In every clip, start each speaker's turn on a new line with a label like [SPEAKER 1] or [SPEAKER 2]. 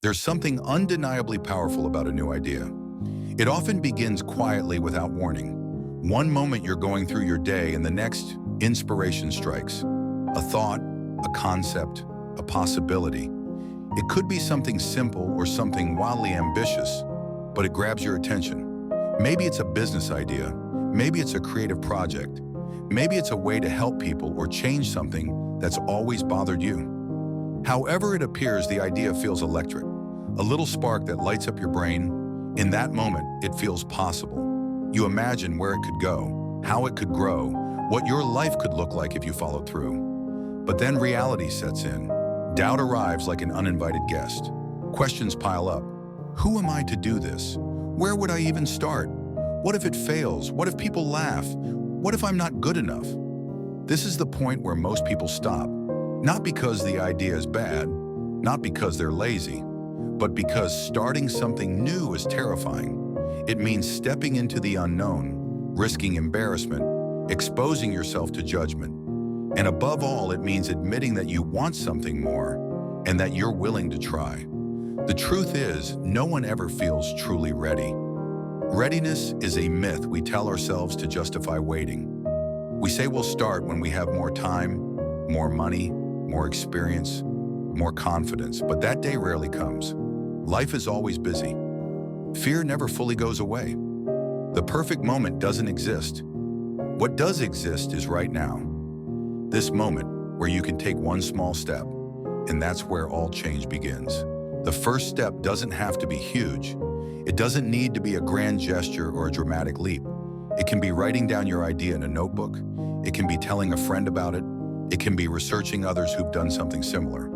[SPEAKER 1] There's something undeniably powerful about a new idea. It often begins quietly without warning. One moment you're going through your day and the next, inspiration strikes. A thought, a concept, a possibility. It could be something simple or something wildly ambitious, but it grabs your attention. Maybe it's a business idea. Maybe it's a creative project. Maybe it's a way to help people or change something that's always bothered you. However it appears, the idea feels electric. A little spark that lights up your brain. In that moment, it feels possible. You imagine where it could go, how it could grow, what your life could look like if you followed through. But then reality sets in. Doubt arrives like an uninvited guest. Questions pile up. Who am I to do this? Where would I even start? What if it fails? What if people laugh? What if I'm not good enough? This is the point where most people stop. Not because the idea is bad, not because they're lazy, but because starting something new is terrifying. It means stepping into the unknown, risking embarrassment, exposing yourself to judgment. And above all, it means admitting that you want something more and that you're willing to try. The truth is, no one ever feels truly ready. Readiness is a myth we tell ourselves to justify waiting. We say we'll start when we have more time, more money, more experience, more confidence, but that day rarely comes. Life is always busy. Fear never fully goes away. The perfect moment doesn't exist. What does exist is right now. This moment where you can take one small step, and that's where all change begins. The first step doesn't have to be huge. It doesn't need to be a grand gesture or a dramatic leap. It can be writing down your idea in a notebook. It can be telling a friend about it. It can be researching others who've done something similar.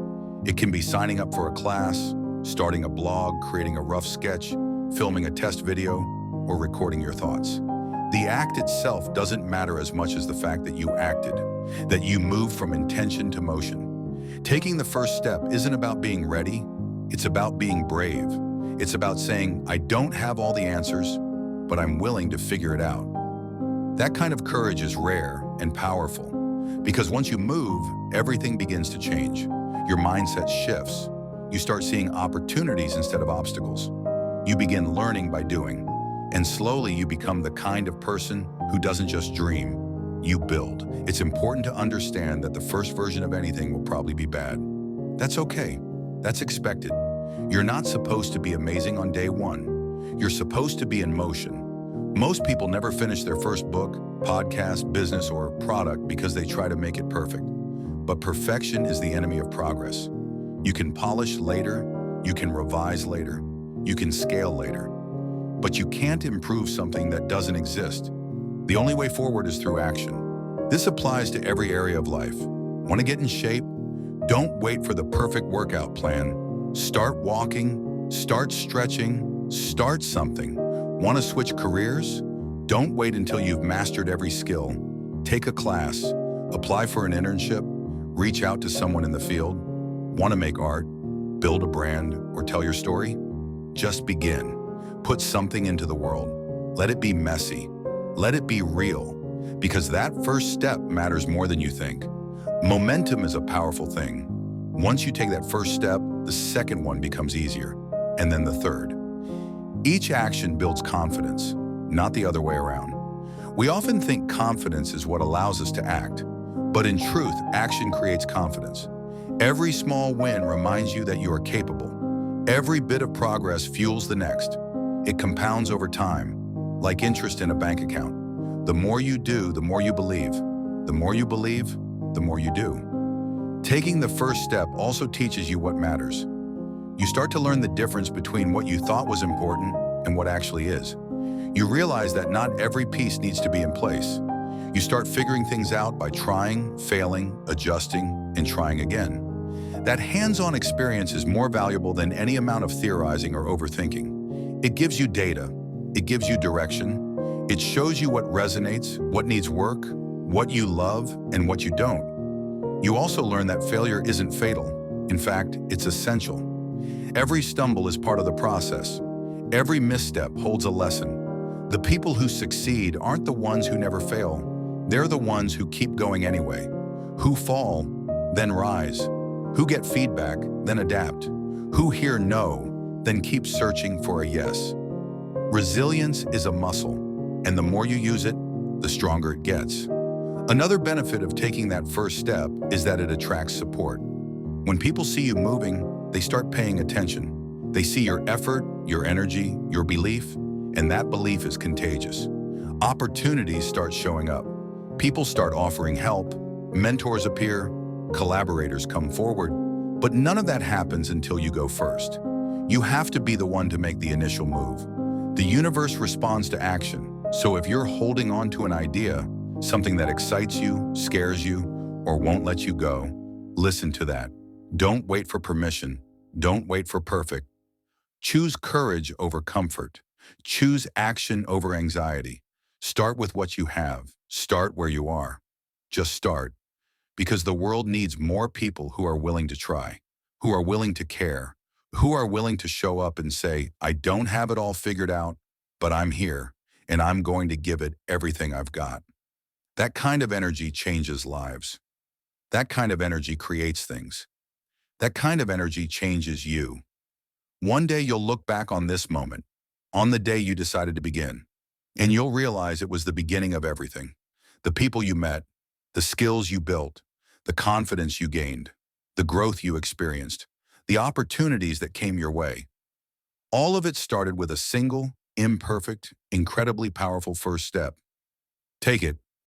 [SPEAKER 1] It can be signing up for a class, starting a blog, creating a rough sketch, filming a test video, or recording your thoughts. The act itself doesn't matter as much as the fact that you acted, that you moved from intention to motion. Taking the first step isn't about being ready, it's about being brave. It's about saying, I don't have all the answers, but I'm willing to figure it out. That kind of courage is rare and powerful, because once you move, everything begins to change. Your mindset shifts. You start seeing opportunities instead of obstacles. You begin learning by doing, and slowly you become the kind of person who doesn't just dream, you build. It's important to understand that the first version of anything will probably be bad. That's okay. That's expected. You're not supposed to be amazing on day one. You're supposed to be in motion. Most people never finish their first book, podcast, business, or product because they try to make it perfect. But perfection is the enemy of progress. You can polish later, you can revise later, you can scale later. But you can't improve something that doesn't exist. The only way forward is through action. This applies to every area of life. Want to get in shape? Don't wait for the perfect workout plan. Start walking, start stretching, start something. Want to switch careers? Don't wait until you've mastered every skill. Take a class, apply for an internship, reach out to someone in the field. Want to make art, build a brand, or tell your story? Just begin. Put something into the world. Let it be messy. Let it be real, because that first step matters more than you think. Momentum is a powerful thing. Once you take that first step, the second one becomes easier, and then the third. Each action builds confidence, not the other way around. We often think confidence is what allows us to act, but in truth, action creates confidence. Every small win reminds you that you are capable. Every bit of progress fuels the next. It compounds over time, like interest in a bank account. The more you do, the more you believe. The more you believe, the more you do. Taking the first step also teaches you what matters. You start to learn the difference between what you thought was important and what actually is. You realize that not every piece needs to be in place. You start figuring things out by trying, failing, adjusting, and trying again. That hands-on experience is more valuable than any amount of theorizing or overthinking. It gives you data. It gives you direction. It shows you what resonates, what needs work, what you love, and what you don't. You also learn that failure isn't fatal. In fact, it's essential. Every stumble is part of the process. Every misstep holds a lesson. The people who succeed aren't the ones who never fail. They're the ones who keep going anyway, who fall, then rise, who get feedback, then adapt, who hear no, then keep searching for a yes. Resilience is a muscle, and the more you use it, the stronger it gets. Another benefit of taking that first step is that it attracts support. When people see you moving, they start paying attention. They see your effort, your energy, your belief, and that belief is contagious. Opportunities start showing up. People start offering help, mentors appear, collaborators come forward, but none of that happens until you go first. You have to be the one to make the initial move. The universe responds to action, so if you're holding on to an idea, something that excites you, scares you, or won't let you go, listen to that. Don't wait for permission. Don't wait for perfect. Choose courage over comfort. Choose action over anxiety. Start with what you have. Start where you are. Just start. Because the world needs more people who are willing to try, who are willing to care, who are willing to show up and say, I don't have it all figured out, but I'm here, and I'm going to give it everything I've got. That kind of energy changes lives. That kind of energy creates things. That kind of energy changes you. One day you'll look back on this moment, on the day you decided to begin, and you'll realize it was the beginning of everything. The people you met, the skills you built, the confidence you gained, the growth you experienced, the opportunities that came your way. All of it started with a single, imperfect, incredibly powerful first step. Take it,